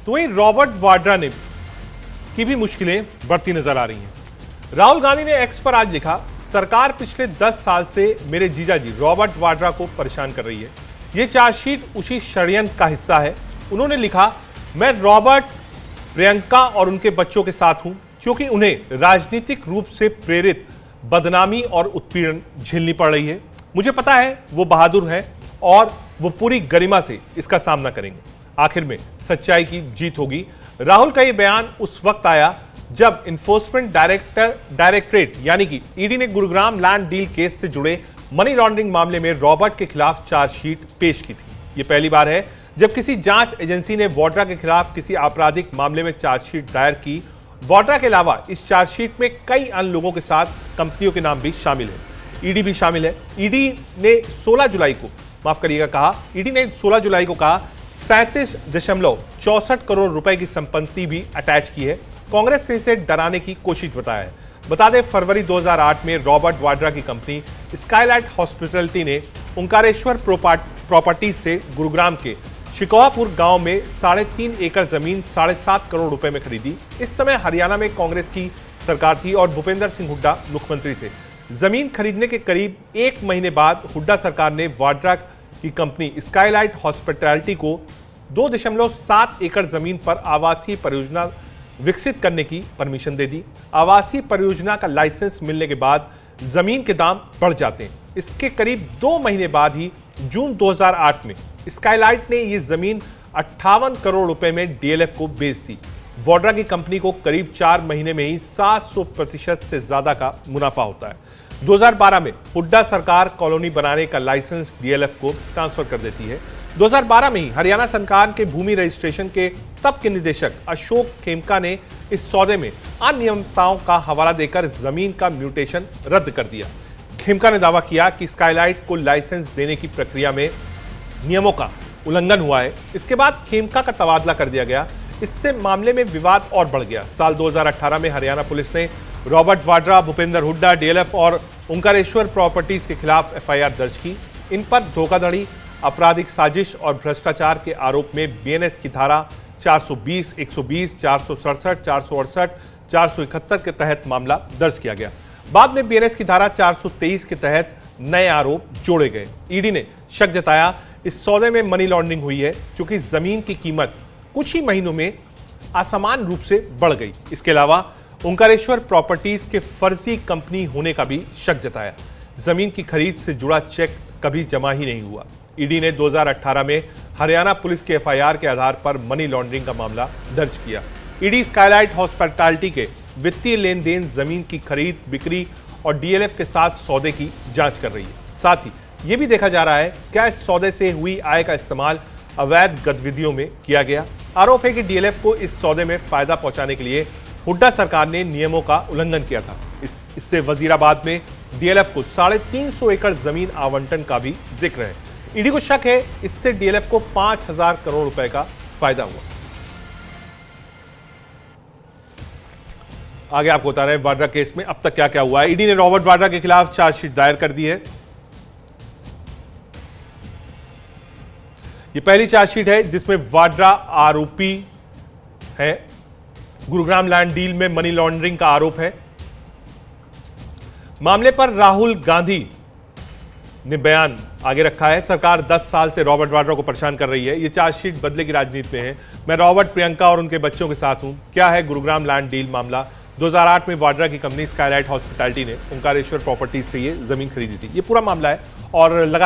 तो वहीं रॉबर्ट वाड्रा ने की भी मुश्किलें बढ़ती नजर आ रही हैं। राहुल गांधी ने एक्स पर आज लिखा, सरकार पिछले 10 साल से मेरे जीजाजी रॉबर्ट वाड्रा को परेशान कर रही है। यह चार्जशीट उसी षड्यंत्र का हिस्सा है। उन्होंने लिखा, मैं रॉबर्ट, प्रियंका और उनके बच्चों के साथ हूं क्योंकि उन्हें राजनीतिक रूप से प्रेरित बदनामी और उत्पीड़न झेलनी पड़ रही है। मुझे पता है वो बहादुर हैं और वो पूरी गरिमा से इसका सामना करेंगे। आखिर में सच्चाई की जीत होगी। राहुल का ये बयान उस वक्त आया जब इन्फोर्समेंट डायरेक्टरेट यानी कि ईडी ने गुरुग्राम लैंड डील केस से जुड़े मनी लॉन्ड्रिंग मामले में रॉबर्ट के खिलाफ चार्जशीट पेश की थी। यह पहली बार है जब किसी जांच एजेंसी ने वाड्रा के खिलाफ किसी आपराधिक मामले में चार्जशीट दायर की। वाड्रा के अलावा इस चार्जशीट में कई अन्य लोगों के साथ कंपनियों के नाम भी शामिल है। ईडी भी शामिल है। ईडी ने 16 जुलाई को कहा 37.64 करोड़ रुपए की संपत्ति भी अटैच की है। कांग्रेस ने इसे डराने की कोशिश बताया है। बता दें, फरवरी 2008 में रॉबर्ट वाड्रा की कंपनी स्काईलाइट हॉस्पिटैलिटी ने ओंकारेश्वर प्रॉपर्टीज से गुरुग्राम के शिकोहापुर गांव में 3.5 एकड़ जमीन 7.5 करोड़ रुपए में खरीदी। इस समय हरियाणा में कांग्रेस की सरकार थी और भूपेंद्र सिंह हुड्डा मुख्यमंत्री थे। जमीन खरीदने के करीब 1 महीने बाद हुड्डा सरकार ने वाड्रा की कंपनी स्काईलाइट हॉस्पिटैलिटी को 2.7 एकड़ जमीन पर आवासीय परियोजना विकसित करने की परमिशन दे दी। आवासीय परियोजना का लाइसेंस मिलने के बाद जमीन के दाम बढ़ जाते हैं। इसके करीब 2 महीने बाद ही जून 2008 में स्काईलाइट ने यह जमीन 58 करोड़ रुपए में डीएलएफ को बेच दी। वाड्रा की कंपनी को करीब 4 महीने में ही 700% से ज्यादा का मुनाफा होता है। 2012 में हुड्डा सरकार कॉलोनी बनाने का लाइसेंस डीएलएफ को ट्रांसफर कर देती है। 2012 में ही हरियाणा सरकार के भूमि रजिस्ट्रेशन के तब के निदेशक अशोक खेमका ने इस सौदे में अनियमितताओं का हवाला देकर जमीन का म्यूटेशन रद्द कर दिया। खेमका ने दावा किया कि स्काईलाइट को लाइसेंस देने की प्रक्रिया में नियमों का उल्लंघन हुआ है। इसके बाद खेमका का तबादला कर दिया गया। इससे मामले में विवाद और बढ़ गया। साल 2018 में हरियाणा पुलिस ने रॉबर्ट वाड्रा, भूपेंद्र हुड्डा, डीएलएफ और ओंकारेश्वर प्रॉपर्टीज के खिलाफ एफआईआर दर्ज की। इन पर धोखाधड़ी, आपराधिक साजिश और भ्रष्टाचार के आरोप में बीएनएस की धारा 420, 120, 467, 468, 471 के तहत मामला दर्ज किया गया। बाद में बीएनएस की धारा 423 के तहत नए आरोप जोड़े गए। ईडी ने शक जताया इस सौदे में मनी लॉन्ड्रिंग हुई है क्योंकि जमीन की कीमत कुछ ही महीनों में असमान रूप से बढ़ गई। इसके अलावा ओंकारेश्वर प्रॉपर्टीज के फर्जी कंपनी होने का भी शक जताया। जमीन की खरीद से जुड़ा चेक कभी जमा ही नहीं हुआ। ईडी ने 2018 में हरियाणा पुलिस के एफआईआर के आधार पर मनी लॉन्ड्रिंग का मामला दर्ज किया। ईडी स्काईलाइट हॉस्पिटैलिटी के वित्तीय लेन देन, जमीन की खरीद बिक्री और डीएलएफ के साथ सौदे की जांच कर रही है। साथ ही यह भी देखा जा रहा है क्या इस सौदे से हुई आय का इस्तेमाल अवैध गतिविधियों में किया गया। आरोप है कि डीएलएफ को इस सौदे में फायदा पहुंचाने के लिए हुड्डा सरकार ने नियमों का उल्लंघन किया था। इससे वजीराबाद में डीएलएफ को 350 एकड़ जमीन आवंटन का भी जिक्र है। ईडी को शक है इससे डीएलएफ को 5000 करोड़ रुपए का फायदा हुआ। आगे आपको बता रहे हैं वाड्रा केस में अब तक क्या क्या हुआ है। ईडी ने रॉबर्ट वाड्रा के खिलाफ चार्जशीट दायर कर दी है। यह पहली चार्जशीट है जिसमें वाड्रा आरोपी है। गुरुग्राम लैंड डील में मनी लॉन्ड्रिंग का आरोप है। मामले पर राहुल गांधी ने बयान आगे रखा है। सरकार 10 साल से रॉबर्ट वाड्रा को परेशान कर रही है। यह चार्जशीट बदले की राजनीति में है। मैं रॉबर्ट, प्रियंका और उनके बच्चों के साथ हूं। क्या है गुरुग्राम लैंड डील मामला? 2008 में वाड्रा की कंपनी स्काईलाइट हॉस्पिटैलिटी ने ओंकारेश्वर प्रॉपर्टीज से ये जमीन खरीदी थी। ये पूरा मामला है और लगातार